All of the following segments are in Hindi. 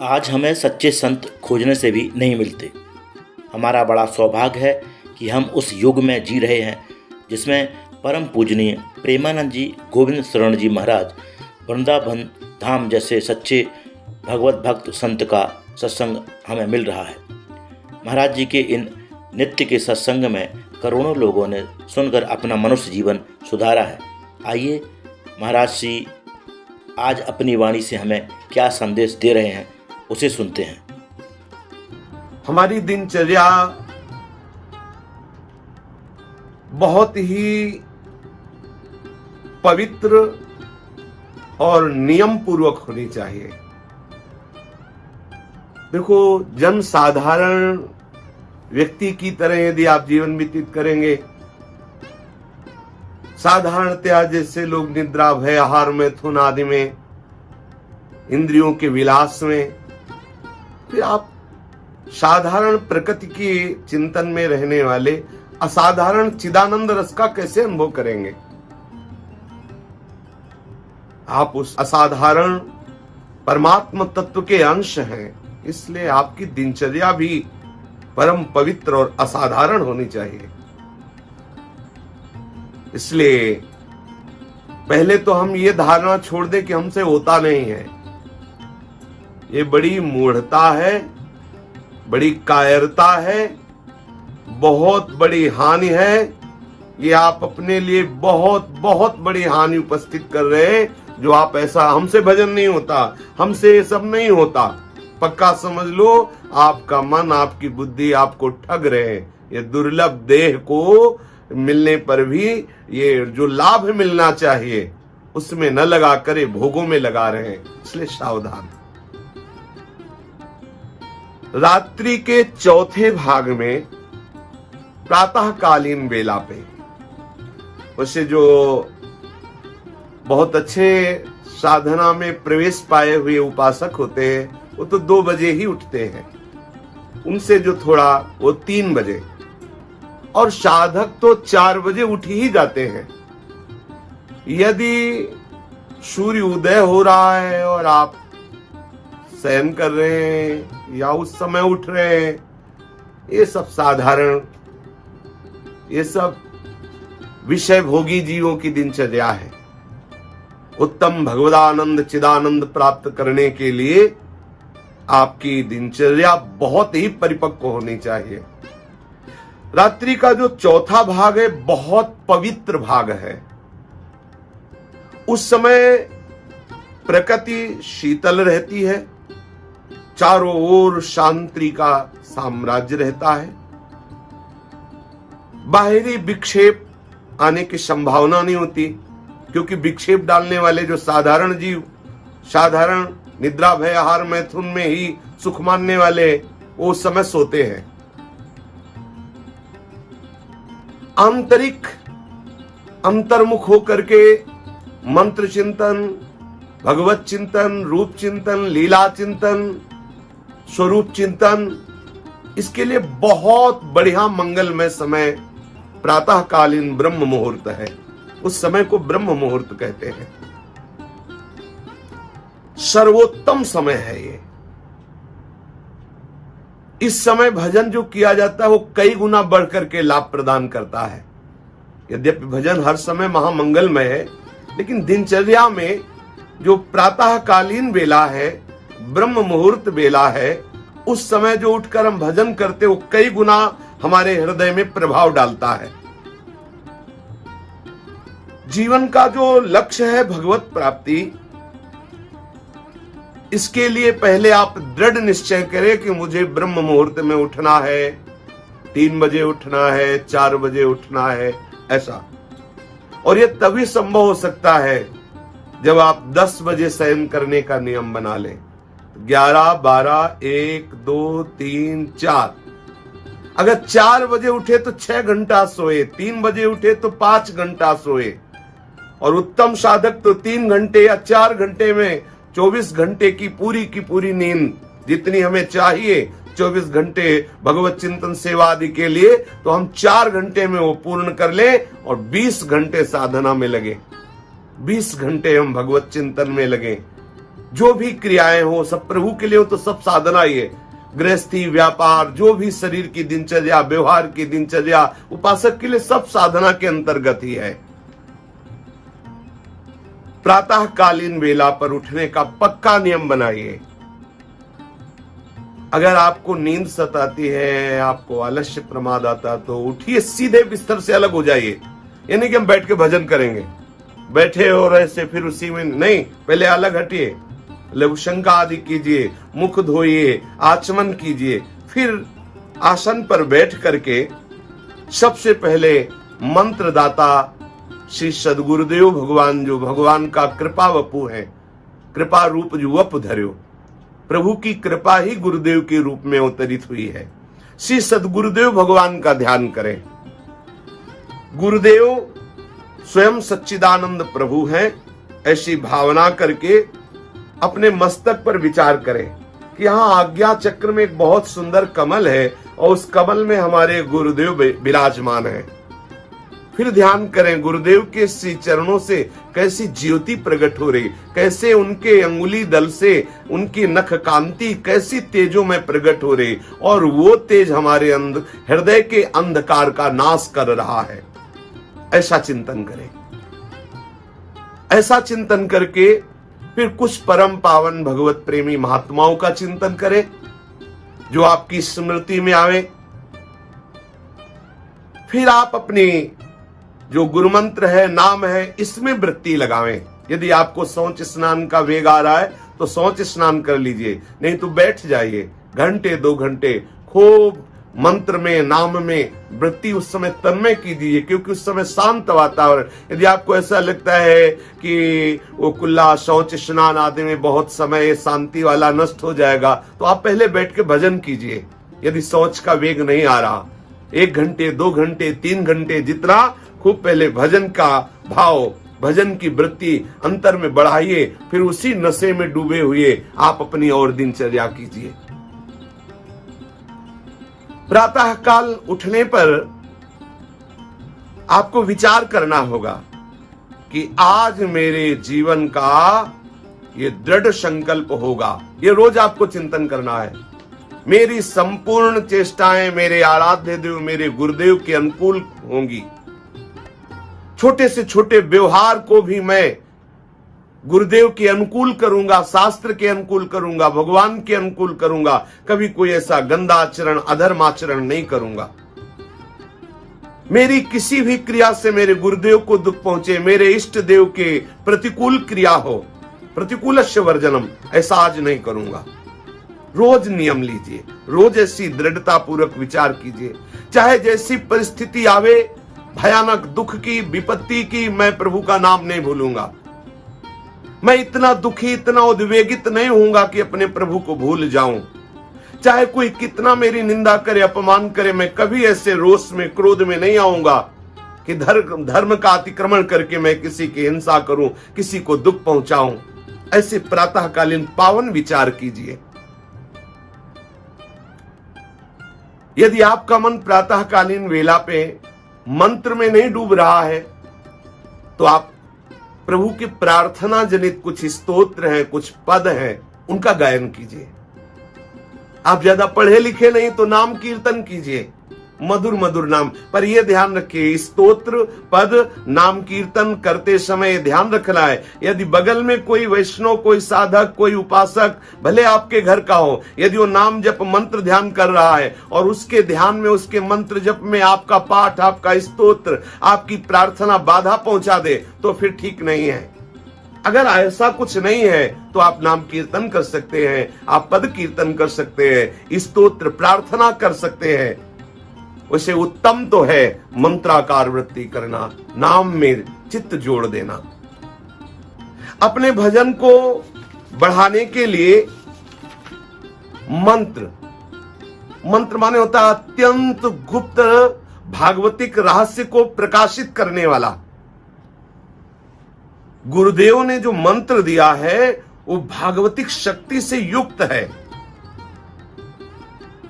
आज हमें सच्चे संत खोजने से भी नहीं मिलते। हमारा बड़ा सौभाग्य है कि हम उस युग में जी रहे हैं जिसमें परम पूजनीय प्रेमानंद जी, गोविंद शरण जी महाराज, वृंदावन धाम जैसे सच्चे भगवत भक्त संत का सत्संग हमें मिल रहा है। महाराज जी के इन नित्य के सत्संग में करोड़ों लोगों ने सुनकर अपना मनुष्य जीवन सुधारा है। आइए महाराज जी आज अपनी वाणी से हमें क्या संदेश दे रहे हैं, उसे सुनते हैं। हमारी दिनचर्या बहुत ही पवित्र और नियम पूर्वक होनी चाहिए। देखो, जन साधारण व्यक्ति की तरह यदि आप जीवन व्यतीत करेंगे, साधारणतया जैसे लोग निद्रा, भय, आहार, मैथुन आदि में, इंद्रियों के विलास में, फिर आप साधारण प्रकृति के चिंतन में रहने वाले असाधारण चिदानंद रस का कैसे अनुभव करेंगे? आप उस असाधारण परमात्मा तत्व के अंश हैं, इसलिए आपकी दिनचर्या भी परम पवित्र और असाधारण होनी चाहिए। इसलिए पहले तो हम ये धारणा छोड़ दें कि हमसे होता नहीं है। ये बड़ी मूढ़ता है, बड़ी कायरता है, बहुत बड़ी हानि है। ये आप अपने लिए बहुत बहुत बड़ी हानि उपस्थित कर रहे हैं। जो आप ऐसा, हमसे भजन नहीं होता, हमसे ये सब नहीं होता, पक्का समझ लो आपका मन, आपकी बुद्धि आपको ठग रहे हैं। ये दुर्लभ देह को मिलने पर भी ये जो लाभ मिलना चाहिए उसमें न लगा कर भोगों में लगा रहे हैं। इसलिए सावधान। रात्रि के चौथे भाग में प्रातःकालीन बेला पे, वैसे जो बहुत अच्छे साधना में प्रवेश पाए हुए उपासक होते हैं वो तो 2 बजे ही उठते हैं, उनसे जो थोड़ा वो 3 बजे, और साधक तो 4 बजे उठ ही जाते हैं। यदि सूर्य उदय हो रहा है और आप शयन कर रहे हैं या उस समय उठ रहे हैं, ये सब साधारण, ये सब विषय भोगी जीवों की दिनचर्या है। उत्तम भगवदानंद चिदानंद प्राप्त करने के लिए आपकी दिनचर्या बहुत ही परिपक्व होनी चाहिए। रात्रि का जो चौथा भाग है बहुत पवित्र भाग है। उस समय प्रकृति शीतल रहती है, चारों ओर शांति का साम्राज्य रहता है, बाहरी विक्षेप आने की संभावना नहीं होती, क्योंकि विक्षेप डालने वाले जो साधारण जीव, साधारण निद्रा, भय, आहार, मैथुन में ही सुख मानने वाले, वो उस समय सोते हैं। आंतरिक अंतर्मुख होकर के मंत्र चिंतन, भगवत चिंतन, रूप चिंतन, लीला चिंतन, स्वरूप चिंतन, इसके लिए बहुत बढ़िया मंगलमय समय प्रातःकालीन ब्रह्म मुहूर्त है। उस समय को ब्रह्म मुहूर्त कहते हैं। सर्वोत्तम समय है ये। इस समय भजन जो किया जाता है वो कई गुना बढ़कर के लाभ प्रदान करता है। यद्यपि भजन हर समय महामंगलमय है, लेकिन दिनचर्या में जो प्रातःकालीन बेला है, ब्रह्म मुहूर्त बेला है, उस समय जो उठकर हम भजन करते वो कई गुना हमारे हृदय में प्रभाव डालता है। जीवन का जो लक्ष्य है भगवत प्राप्ति, इसके लिए पहले आप दृढ़ निश्चय करें कि मुझे ब्रह्म मुहूर्त में उठना है, 3 बजे उठना है, 4 बजे उठना है, ऐसा। और यह तभी संभव हो सकता है जब आप 10 बजे शयन करने का नियम बना लें। 11, 12, 1, 2, 3, 4। अगर 4 बजे उठे तो 6 घंटा सोए, 3 बजे उठे तो 5 घंटा सोए, और उत्तम साधक तो 3 घंटे या 4 घंटे में 24 घंटे की पूरी नींद जितनी हमें चाहिए 24 घंटे भगवत चिंतन सेवा आदि के लिए, तो हम 4 घंटे में वो पूर्ण कर लें और 20 घंटे साधना में लगे, 20 घंटे हम भगवत चिंतन में लगे। जो भी क्रियाएं हो सब प्रभु के लिए हो तो सब साधना ही है। गृहस्थी, व्यापार, जो भी शरीर की दिनचर्या, व्यवहार की दिनचर्या, उपासक के लिए सब साधना के अंतर्गत ही है। प्रातःकालीन वेला पर उठने का पक्का नियम बनाइए। अगर आपको नींद सताती है, आपको आलस्य प्रमाद आता, तो उठिए, सीधे बिस्तर से अलग हो जाइए। यानी कि हम बैठ के भजन करेंगे, बैठे और ऐसे फिर उसी में नहीं, पहले अलग हटिए, लघु शंका आदि कीजिए, मुख धोइए, आचमन कीजिए, फिर आसन पर बैठ करके सबसे पहले मंत्रदाता श्री सदगुरुदेव भगवान, जो भगवान का कृपा वपु है, कृपा रूप जो वप धर्यो, प्रभु की कृपा ही गुरुदेव के रूप में अवतरित हुई है, श्री सदगुरुदेव भगवान का ध्यान करें। गुरुदेव स्वयं सच्चिदानंद प्रभु हैं, ऐसी भावना करके अपने मस्तक पर विचार करें कि यहाँ आज्ञा चक्र में एक बहुत सुंदर कमल है और उस कमल में हमारे गुरुदेव विराजमान है। फिर ध्यान करें गुरुदेव के श्री चरणों से कैसी ज्योति प्रकट हो रही, कैसे उनके अंगुली दल से उनकी नख कांति कैसी तेजों में प्रकट हो रही, और वो तेज हमारे हृदय के अंधकार का नाश कर रहा है। ऐसा चिंतन करें। ऐसा चिंतन करके फिर कुछ परम पावन भगवत प्रेमी महात्माओं का चिंतन करें जो आपकी स्मृति में आवे। फिर आप अपनी जो गुरु मंत्र है, नाम है, इसमें वृत्ति लगावें। यदि आपको शौच स्नान का वेग आ रहा है तो शौच स्नान कर लीजिए, नहीं तो बैठ जाइए, घंटे 2 घंटे खूब मंत्र में, नाम में वृत्ति उस समय तन्मय कीजिए, क्योंकि उस समय शांत वातावरण। यदि आपको ऐसा लगता है कि वो कुल्ला शौच स्नान आदि में बहुत समय शांति वाला नष्ट हो जाएगा, तो आप पहले बैठ के भजन कीजिए। यदि शौच का वेग नहीं आ रहा, 1 घंटे 2 घंटे 3 घंटे जितना, खूब पहले भजन का भाव, भजन की वृत्ति अंतर में बढ़ाइए, फिर उसी नशे में डूबे हुए आप अपनी और दिनचर्या कीजिए। प्रातः काल उठने पर आपको विचार करना होगा कि आज मेरे जीवन का ये दृढ़ संकल्प होगा। ये रोज आपको चिंतन करना है। मेरी संपूर्ण चेष्टाएं मेरे आराध्य देव, मेरे गुरुदेव के अनुकूल होंगी। छोटे से छोटे व्यवहार को भी मैं गुरुदेव के अनुकूल करूंगा, शास्त्र के अनुकूल करूंगा, भगवान के अनुकूल करूंगा। कभी कोई ऐसा गंदा आचरण, अधर्म आचरण नहीं करूंगा। मेरी किसी भी क्रिया से मेरे गुरुदेव को दुख पहुंचे, मेरे इष्ट देव के प्रतिकूल क्रिया हो, प्रतिकूलस्य वर्जनम, ऐसा आज नहीं करूंगा। रोज नियम लीजिए, रोज ऐसी दृढ़ता पूर्वक विचार कीजिए। चाहे जैसी परिस्थिति आवे, भयानक दुख की, विपत्ति की, मैं प्रभु का नाम नहीं भूलूंगा। मैं इतना दुखी, इतना उद्वेगित नहीं होऊंगा कि अपने प्रभु को भूल जाऊं। चाहे कोई कितना मेरी निंदा करे, अपमान करे, मैं कभी ऐसे रोष में, क्रोध में नहीं आऊंगा कि धर्म का अतिक्रमण करके मैं किसी की हिंसा करूं, किसी को दुख पहुंचाऊं। ऐसे प्रातःकालीन पावन विचार कीजिए। यदि आपका मन प्रातःकालीन वेला पे मंत्र में नहीं डूब रहा है, तो आप प्रभु की प्रार्थना जनित कुछ स्तोत्र हैं, कुछ पद हैं, उनका गायन कीजिए। आप ज्यादा पढ़े लिखे नहीं तो नाम कीर्तन कीजिए, मधुर मधुर नाम। पर यह ध्यान रखिए, स्तोत्र पद नाम कीर्तन करते समय ध्यान रखना है, यदि बगल में कोई वैष्णव, कोई साधक, कोई उपासक, भले आपके घर का हो, यदि वो नाम जप मंत्र ध्यान कर रहा है और उसके ध्यान में, उसके मंत्र जप में आपका पाठ, आपका स्तोत्र, आपकी प्रार्थना बाधा पहुंचा दे, तो फिर ठीक नहीं है। अगर ऐसा कुछ नहीं है तो आप नाम कीर्तन कर सकते हैं, आप पद कीर्तन कर सकते हैं, स्तोत्र प्रार्थना कर सकते हैं। उसे उत्तम तो है मंत्राकार वृत्ति करना, नाम में चित्त जोड़ देना। अपने भजन को बढ़ाने के लिए मंत्र माने होता है अत्यंत गुप्त भागवतिक रहस्य को प्रकाशित करने वाला। गुरुदेव ने जो मंत्र दिया है वो भागवतिक शक्ति से युक्त है।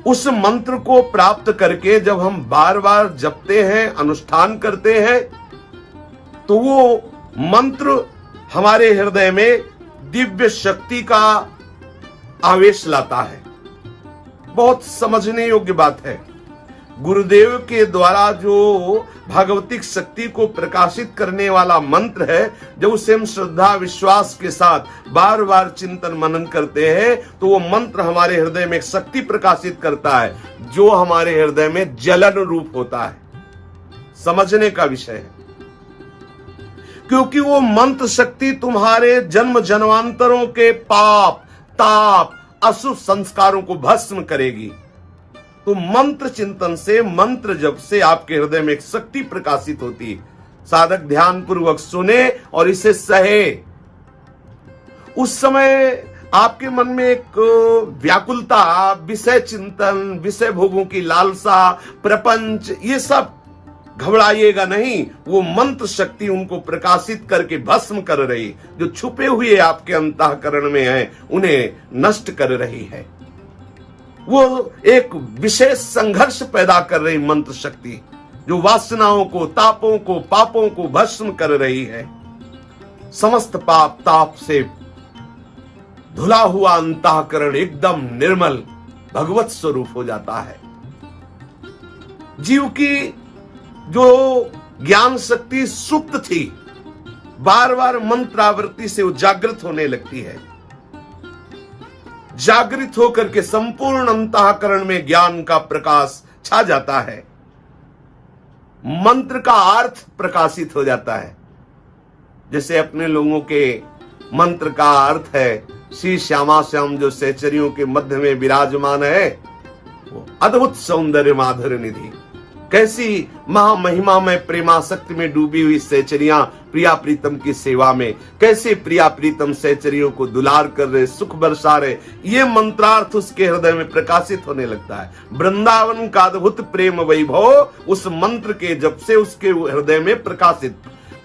उस मंत्र को प्राप्त करके जब हम बार बार जपते हैं, अनुष्ठान करते हैं, तो वो मंत्र हमारे हृदय में दिव्य शक्ति का आवेश लाता है। बहुत समझने योग्य बात है। गुरुदेव के द्वारा जो भगवतिक शक्ति को प्रकाशित करने वाला मंत्र है, जब उसे हम श्रद्धा विश्वास के साथ बार बार चिंतन मनन करते हैं तो वो मंत्र हमारे हृदय में एक शक्ति प्रकाशित करता है जो हमारे हृदय में जलन रूप होता है। समझने का विषय है, क्योंकि वो मंत्र शक्ति तुम्हारे जन्म जन्मांतरों के पाप ताप अशुभ संस्कारों को भस्म करेगी। तो मंत्र चिंतन से, मंत्र जप से आपके हृदय में एक शक्ति प्रकाशित होती है। साधक ध्यान पूर्वक सुने और इसे सहे। उस समय आपके मन में एक व्याकुलता, विषय चिंतन, विषय भोगों की लालसा, प्रपंच, ये सब घबराइएगा नहीं। वो मंत्र शक्ति उनको प्रकाशित करके भस्म कर रही, जो छुपे हुए आपके अंतःकरण में है उन्हें नष्ट कर रही है। वो एक विशेष संघर्ष पैदा कर रही मंत्र शक्ति, जो वासनाओं को, तापों को, पापों को भस्म कर रही है। समस्त पाप ताप से धुला हुआ अंतःकरण एकदम निर्मल भगवत स्वरूप हो जाता है। जीव की जो ज्ञान शक्ति सुप्त थी, बार बार मंत्रावृत्ति से वो जागृत होने लगती है। जागृत होकर के संपूर्ण अंतःकरण में ज्ञान का प्रकाश छा जाता है। मंत्र का अर्थ प्रकाशित हो जाता है। जैसे अपने लोगों के मंत्र का अर्थ है, श्री श्यामा श्याम जो सहचरियों के मध्य में विराजमान है, वो अद्भुत सौंदर्य माधुर्य निधि। कैसी महामहिमा में प्रेमासक्ति में डूबी हुई सहचरियां प्रिया प्रीतम की सेवा में, कैसे प्रिया प्रीतम सहचरियों को दुलार कर रहे, सुख बरसा रहे, ये मंत्रार्थ उसके हृदय में प्रकाशित होने लगता है। वृंदावन का अद्भुत प्रेम वैभव उस मंत्र के जप से उसके हृदय में प्रकाशित।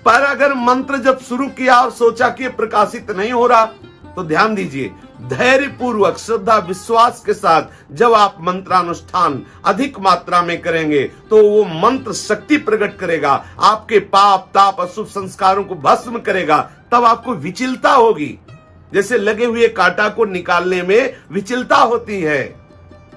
पर अगर मंत्र जब शुरू किया और सोचा कि प्रकाशित नहीं हो रहा, तो ध्यान दीजिए, धैर्य पूर्वक श्रद्धा विश्वास के साथ जब आप मंत्रानुष्ठान अधिक मात्रा में करेंगे तो वो मंत्र शक्ति प्रकट करेगा, आपके पाप ताप अशुभ संस्कारों को भस्म करेगा। तब आपको विचलता होगी, जैसे लगे हुए कांटा को निकालने में विचलता होती है।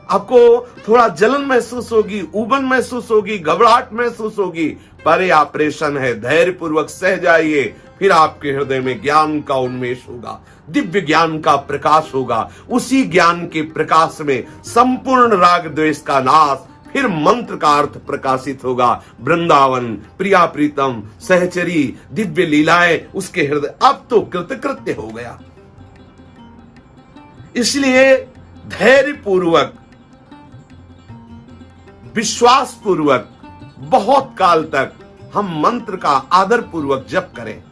आपको थोड़ा जलन महसूस होगी, उबन महसूस होगी, घबराहट महसूस होगी, पर ये ऑपरेशन है। धैर्य पूर्वक सह जाइए, फिर आपके हृदय में ज्ञान का उन्मेष होगा, दिव्य ज्ञान का प्रकाश होगा। उसी ज्ञान के प्रकाश में संपूर्ण राग द्वेष का नाश, फिर मंत्र का अर्थ प्रकाशित होगा। वृंदावन प्रिया प्रीतम सहचरी दिव्य लीलाएं उसके हृदय अब तो कृतकृत्य हो गया। इसलिए धैर्य पूर्वक विश्वास पूर्वक बहुत काल तक हम मंत्र का आदर पूर्वक जप करें।